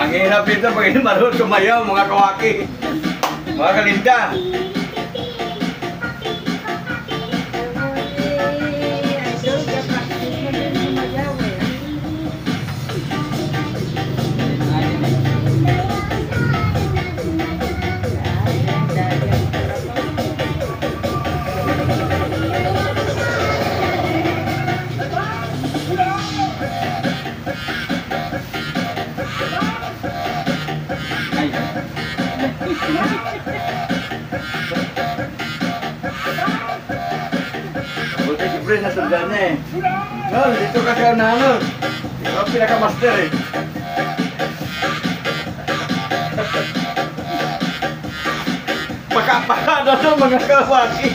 Ang hirap dito pag hindi marunong sumayaw, mga kawaki, mga kalinda. Buti siyempre nasundan niya eh. No, dito kasi ang nanon. Ikaw ang pinaka-master eh. Paka-paka na to mga kawaki.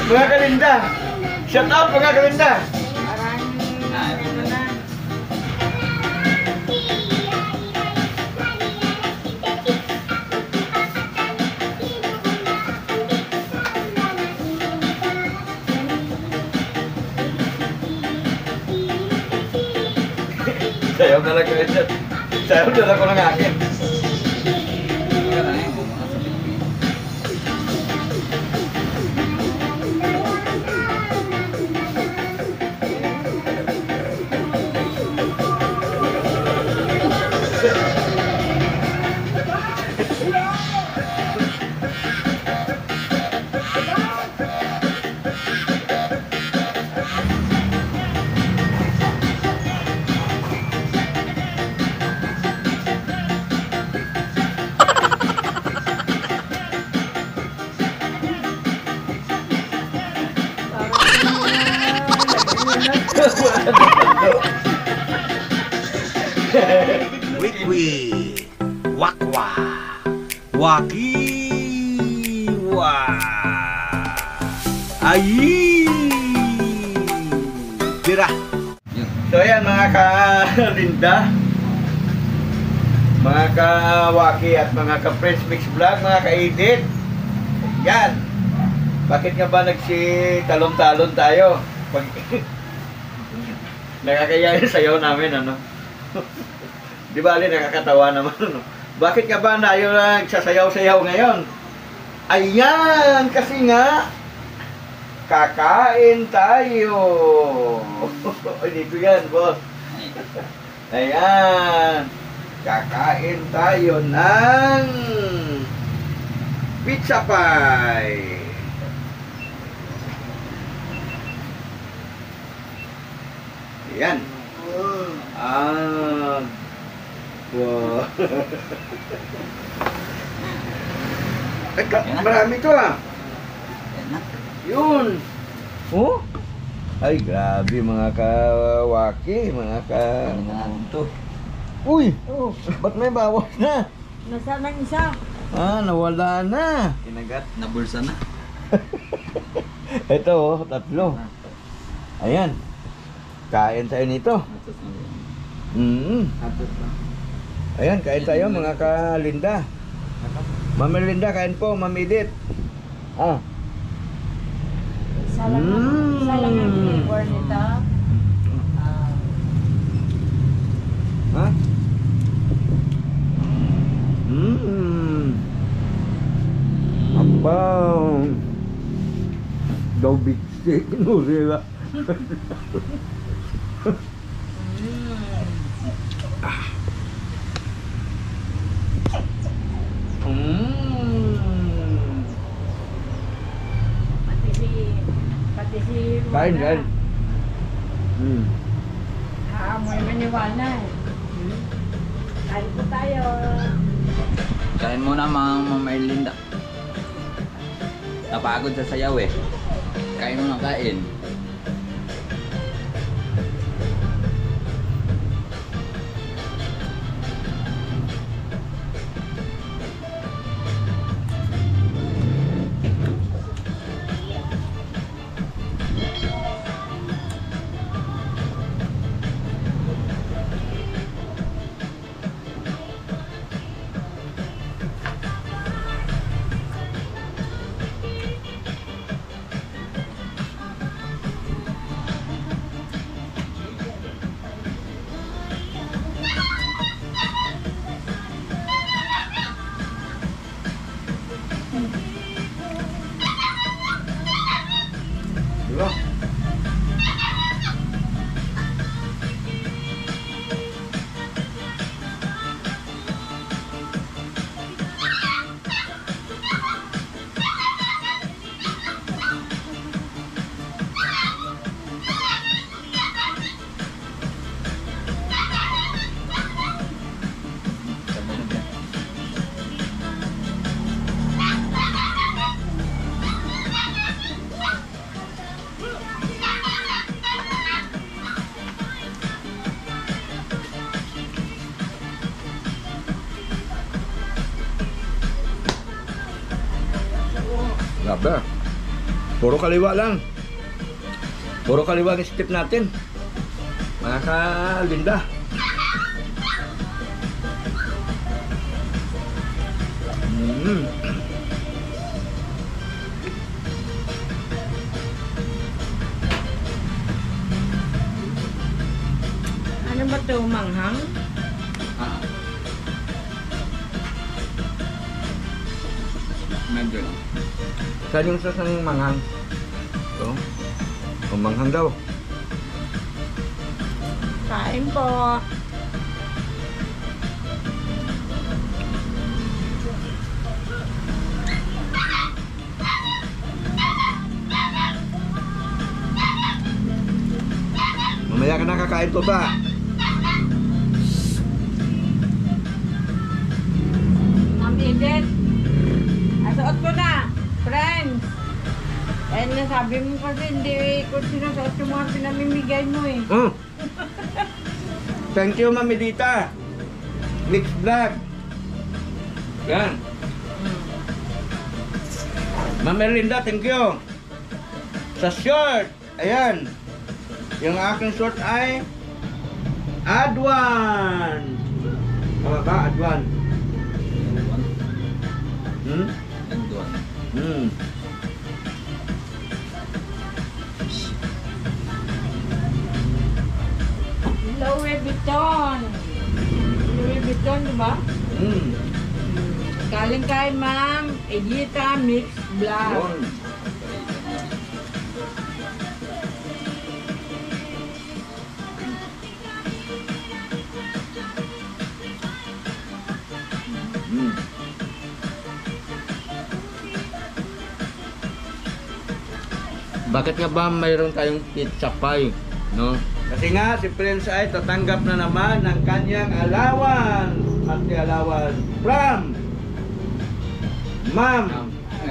Mga kalinda. Shout out mga kalinda. Sayaw na lang ko yun. Sayaw na lang ko ng akin. Wikwi, wakwa, wakiwa, ayi, tira. So yan mga kalinda, mga kawaki at mga ka-French Mix Vlog, mga ka-edit. Yan. Bakit nga ba nagsi-talon-talon tayo? Nakakaya yung sayaw namin, ano? Di ba, Ali, nakakatawa naman, ano? Bakit nga ba tayo nagsasayaw-sayaw ngayon? Ayan, kasi nga, kakain tayo. Dito yan, boss. Ayan, kakain tayo ng pizza pie. Ayan. Ah. Wow. Marami to ah. Yun. Oh? Ay, grabe mga kawaki, mga ka... Ito. Uy! Oh, ba't may bawas na? Nasaan ang isa? Ah, nawala na. Kinagat. Nabulsa na. Ito, oh, 3. Ayan. Kain tayo nito. Atos na. Mm. Ayan, kain tayo mga ka-Linda. Mami Linda, kain po, Mami Edith. Ah. Isa lang yung flavor nito. Ha? Abang. Daw big stick, no, sila. Pati si Kain, Wana. kain. Aamoy man ni Wana eh. Kain po tayo. Kain muna Mama Erlinda. Napagod sa sayaw eh. Kain muna, kain. Diba? Grabe. Puro kaliwa lang. Puro kaliwa ang step natin. Mga ka-Linda. Ano ba ito? Manghang? Ah. Medyo lang. Saan yung sasang manghang? Ito. O manghang daw. Kain po. Mamaya ka nakakain po ba? Ma'am Edith. Asuot ko na. Friends. Eh, nasabi mo kasi hindi ko sinasuot yung mga pinamimigay mo eh. Thank you, Mami Dita. Mixed vlog. Yan. Mami Linda, thank you. Sa short, ayan. Yung aking short ay Adwan. Tama ba? Adwan. Nagduan. Louis Vuitton. Louis Vuitton, di ba? Galing kay Ma'am Edita Mixed Vlog. Yun. Bakit nga ba mayroon tayong pizza pie, no? Kasi nga si Prince ay tatanggap na naman ng kanyang allowance, monthly allowance from Ma'am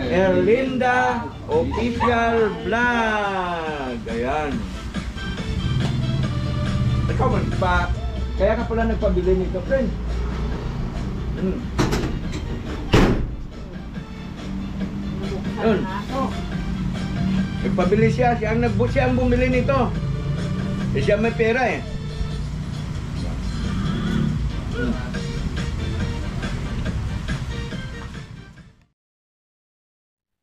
Erlinda Official Vlog. Ayan. Ikaw pa. Kaya ka pala nagpabili nito, friend. Yun. Nagpabili siya. Siya ang bumili nito. Siya may pera eh.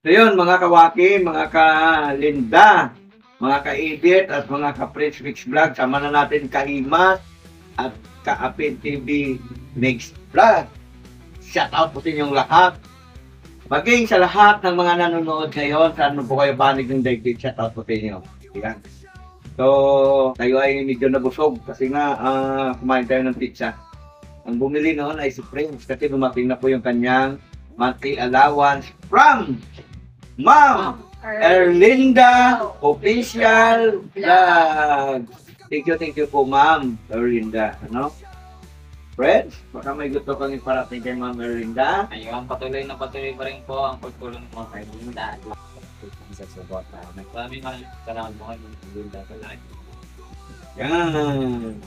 So yun, mga kawaki, mga kalinda, mga ka-edit at mga ka-Prince Mix Vlog, sama na natin Kahimas at Ka-Apin TV Mix Vlog. Shout out po sa inyong lahat. Maging sa lahat ng mga nanonood ngayon, saan po kayo banig ng daigdig, shout out po sa inyo. Yan. So, tayo ay medyo nabusog kasi nga kumain tayo ng pizza. Ang bumili noon ay si Prince kasi dumating na po yung kanyang monthly allowance from Ma'am Erlinda Official Vlog. Thank you po Ma'am Erlinda. Ano? Friends, baka may gusto kang iparating kay Ma'am Erlinda. Ayun, patuloy pa rin po ang pagtulong mo kay Linda. Sa support na. Maraming salamat mo kay Linda sa lahat. Yan.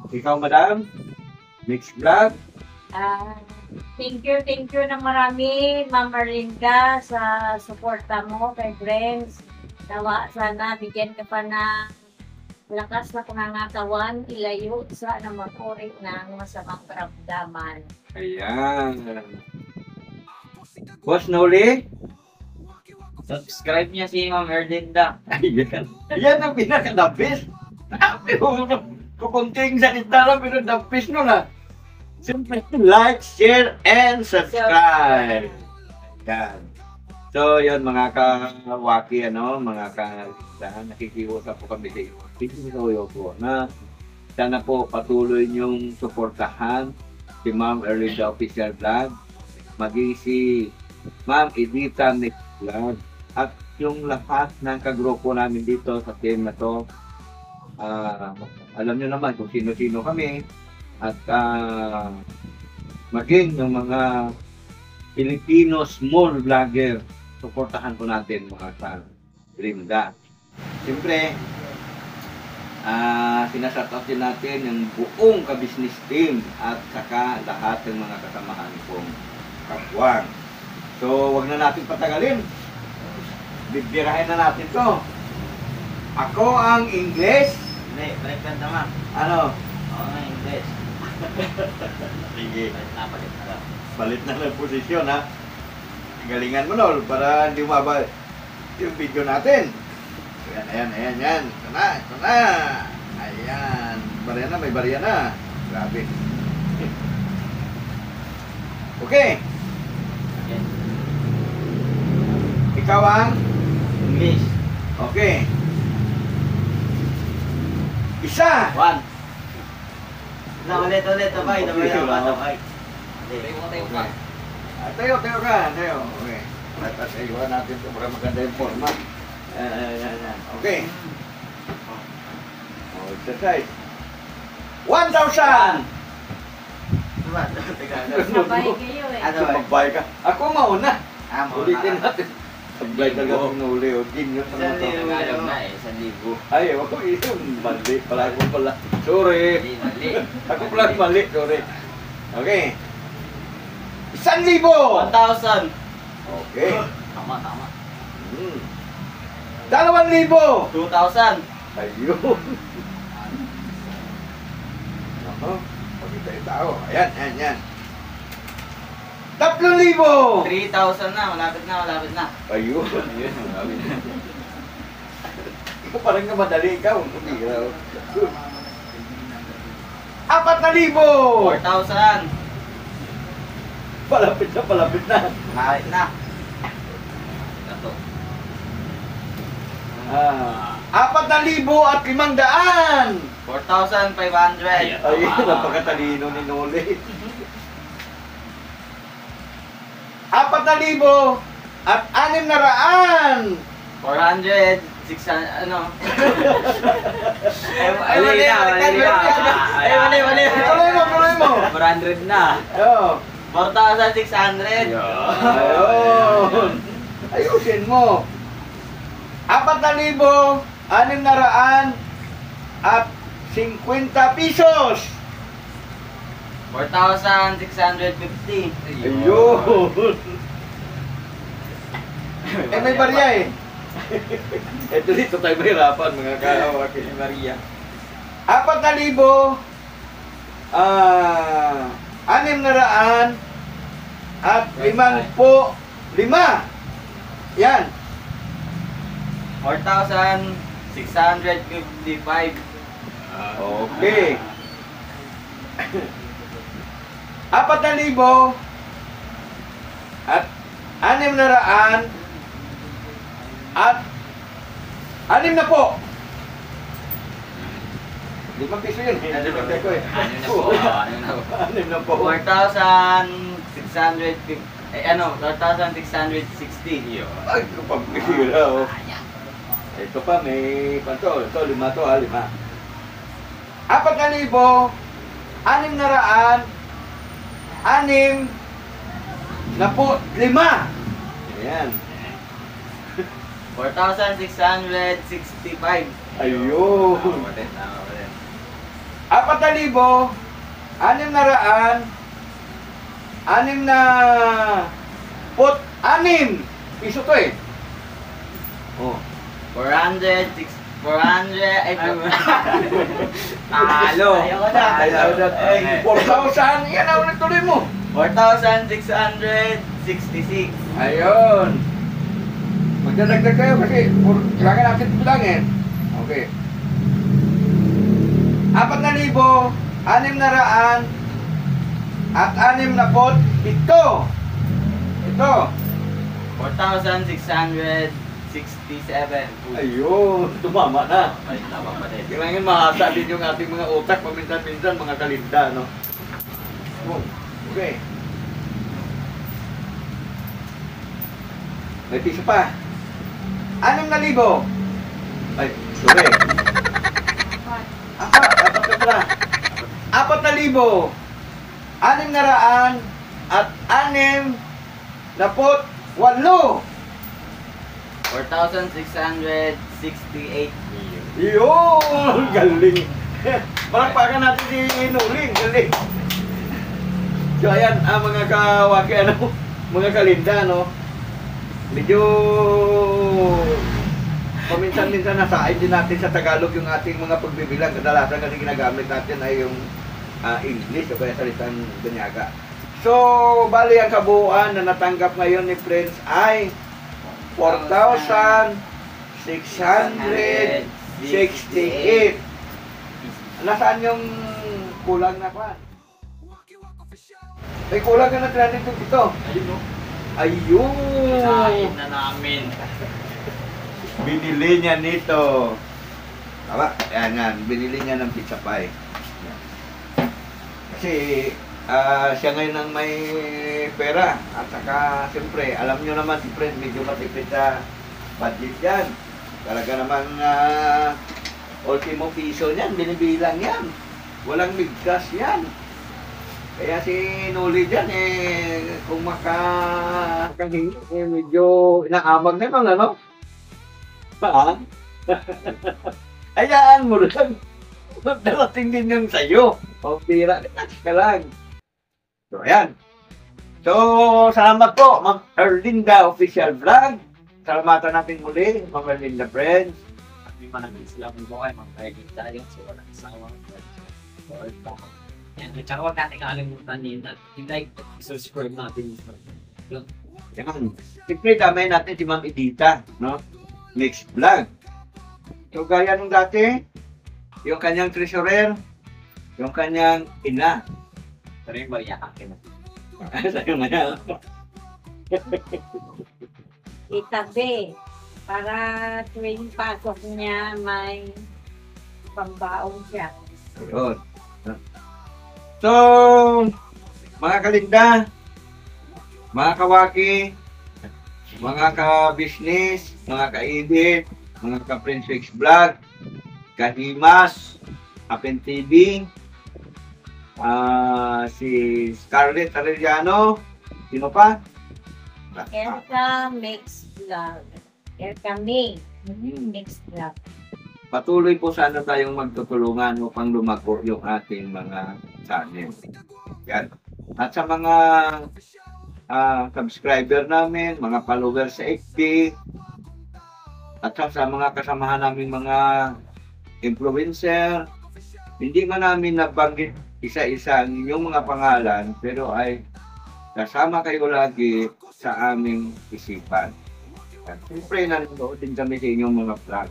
Ikaw, Madam? Mix Vlog? Thank you na marami, Ma'am Erlinda, sa suporta mo kay Friends. Nawa, sana bigyan ka pa na lakas na pangangatawan, ilayo sa na mag-uri ng masamang karamdaman. Ayan. Boss Noli? Subscribe niya si Ma'am Erlinda. Ayan. Yan ang pinaka-the best. Kukunting salita lang, pero the best nun ah. Siyempre, like, share, and subscribe. Yan. So, yun mga kawaki, mga nakikiusap po kami sa iyo po na sana po patuloy niyong suportahan si Ma'am Erlinda Official Vlog, maging si Ma'am Edita Mix Vlog, at yung lahat ng kagrupo namin dito sa team na to. Alam niyo naman kung sino-sino kami. At maging yung mga Filipino small vlogger, suportahan po natin mga ka-Linda. Siyempre, sinashout din natin yung buong ka-business team at saka lahat ng mga kasamahan kong kapwang. So, wag na natin patagalin. Bibirahin na natin to. Ako ang English. Hindi, balik ka naman. Ano? Oo nga, English. Sige. Palit na. Palit na ng posisyon ha. Galingan mo Nol para hindi umaba yung video natin. Ayan. Ito na. Ayan. Barya na, may barya na. Grabe. Okay. Ikaw ang English. okay. Isa. One. Ulit. Tabay. Tayo ka. Okay. Tatayuan natin ito para maganda yung forma. Okay. Exercise. 1,000! Sabay kayo eh. Magbay ka. Ako mauna. Mauna Ulitin ka. natin. Sablay talaga kung nuli. O, genius naman ito. Alam na eh, 1,000. Ay, ako yun. Mali. Pala ako pala. Sorry. Mali. Ako pala mali. Sorry. Okay. 1,000! 1,000. Okay. Tama. 2,000! 2,000. Ayun. Ako. Pagkita yung tao. Ayan. 3,000! 3,000 na. Malapit na. Ayun. Ikaw parang na madali ikaw. Hindi. 4,000! 4,000. Palapit na. Malapit na. Ito. 4,500! 4,500. Ayun, napakatalino ni Noli. 4,000 at 600! 400. 600. Ano? Mali. Mali. Tuloy mo. 400 na. Oo. 4,600. Ayun. Ayusin mo. 4,600 at 50 pesos. 4,650. Ayun. May barya eh. Ito dito tayo mahirapan mga kawaki. Maria. 4,000 600 at 55. Yan. 4,655. Okay. 4,000 at 600 at 6 na po. 5 piso yun. Ano na Ko eh. po? 6 na po. 4,650. 4,660. Ay, kapag-hira oh. Ito pa, may panto. Ito, 5 to, 5. 4,000 600 6 na po 5. Ayan. 4,665. Ayun. Tama pa din. 4,000 600 6 na pot 6 piso to eh. Oh. 400. Ay, talo. Ayaw na. Ay, 4,000. Yan ang nagtuloy mo. 4,666. Ayun. Magdadagdag kayo kasi kailangan natin bilangin. Okay. 4,000 600 at 6 na pot ito. 4,667. Ayun, tumama na. Ay, tama pa din. Kailangan mahasa din yung ating mga utak paminsan-minsan, mga kalinda, no? Oh, okay. May piso pa. 6,000. Ay, sorry. Apat ka pala. 4,000 600 at 6 na pot 8. 4,668. Yun! Galing! Palakpakan natin si Nuling. Galing! So ayan, mga kawaki, mga kalinda, no? Medyo paminsan-minsan nasain din natin sa Tagalog yung ating mga pagbibilang. Kadalasan kasi ginagamit natin ay yung English o kaya salitang Banyaga. So, bali ang kabuuan na natanggap ngayon ni Prince ay 4,668. Nasaan yung kulang na pa? May kulang ka na 32 ito. Ayun! Kinain na namin. Binili niya nito. Tama? Yan. Binili niya ng pizza pie. Yan. Kasi siya ngayon ang may pera. At saka, siyempre, alam nyo naman si Friend, medyo matipid sa budget yan. Talaga naman, ultimo piso niyan, binibilang yan. Walang bigkas yan. Kaya si Noli dyan, kung makahingi, medyo inaamag naman, ano? Paan? Ayaan mo lang. Darating din yung sayo. O, pira, ka lang. So, ayan. So, salamat po, Ma'am Erlinda Official Vlog. Salamatan natin muli, Ma'am Erlinda Friends. At may maraming salamat po kayo, mga kaigit tayo. So, walang asawa. Yan. At saka huwag natin kakalimutan yun at i-like at i-subscribe natin. Yan. Siyempre, damay natin si Ma'am Edita, no? Next vlog. So, gaya nung dati, yung kanyang treasurer, yung kanyang ina. Pero yung Maria akin na. Sa'yo na yan. Itabi. Para tuwing pasok niya, may pambaong siya. Ayun. So, mga kalinda, mga kawaki, mga ka-business, mga ka-edit, mga ka-Prince Weeks Vlog, Kahimas, Apen TV, si Scarlett Arellano. Sino pa? Erka Mix Vlog. Erka May Mix Vlog. Patuloy po sana tayong magtutulungan upang lumago yung ating mga channel. Yan. At sa mga subscriber namin, mga followers sa FB, at sa mga kasamahan namin mga influencer, hindi man namin nabanggit isa-isa ang inyong mga pangalan, pero ay kasama kayo lagi sa aming isipan. At siyempre, nanonood din kami sa inyong mga vlog.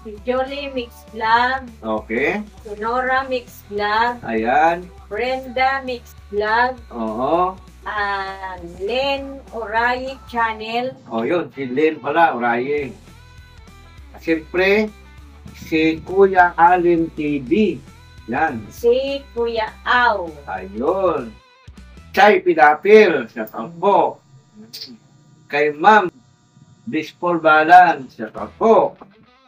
Si Jolie Mix Vlog. Okay. Sonora Mix Vlog. Ayan. Brenda Mix Vlog. Oo. Len Orayi Channel. O yun, si Len pala, Oraye. At siyempre, si Kuya Allen TV. Yan. Si Kuya Au. Ayun. Chay Pidapil, sa po. Kay Ma'am Bispol Balan, sa po.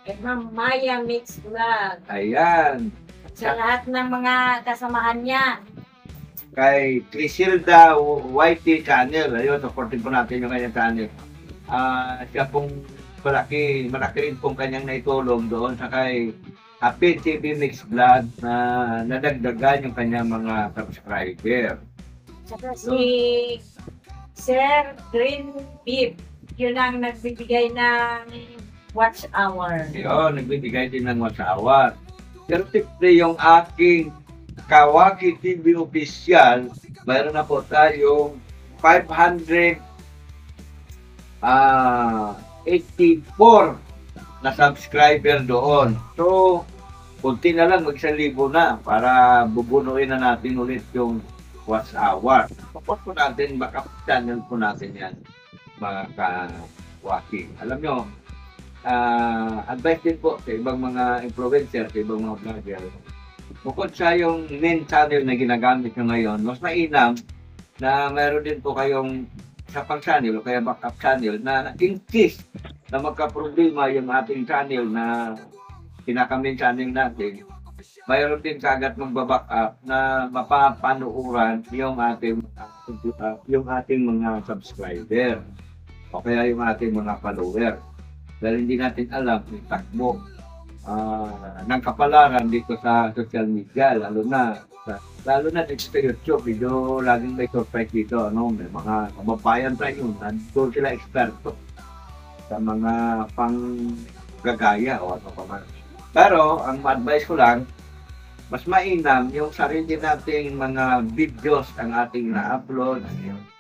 Kay Ma'am Maya Mix Vlog. Ayan. Sa lahat ng mga kasamahan niya. Kay Crisilda YT Channel. Ayun, supportin po natin yung kanyang channel. Siya pong malaki rin pong kanyang naitulong doon sa kay Happy TV Mix Vlog na nadagdagan yung kanyang mga subscriber. Saka si Sir Green Beef. Yun ang nagbibigay ng watch hour. Yun, nagbibigay din ng masawa. Pero siyempre yung aking Kawaki TV official, mayroon na po tayong 584 na subscriber doon. So, kunti na lang, mag-1,000 na para bubunuin na natin ulit yung watch hour. Tapos po natin, backup channel po natin yan, mga Kawaki. Alam nyo, advice din po sa ibang mga influencer, sa ibang mga vlogger. Bukod sa yung main channel na ginagamit nyo ngayon, mas mainam na meron din po kayong sa pang-channel o kaya backup channel na in case na magka-problema yung ating channel na pinaka-main channel natin, mayroon din kagad magba-backup na mapapanuuran yung ating mga subscriber o kaya yung ating mga follower. Dahil hindi natin alam yung takbo ng kapalaran dito sa social media, lalo na dito sa YouTube, medyo laging may surprise dito, may mga kababayan tayo, nandito sila eksperto sa mga panggagaya o ano pa man. Pero, ang advice ko lang, mas mainam yung sarili nating mga videos ang ating na-upload,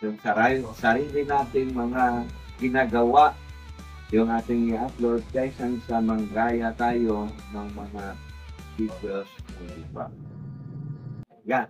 yung sarili nating mga ginagawa, yung ating i-upload kaysa sa manggaya tayo ng mga videos ng iba. Yan.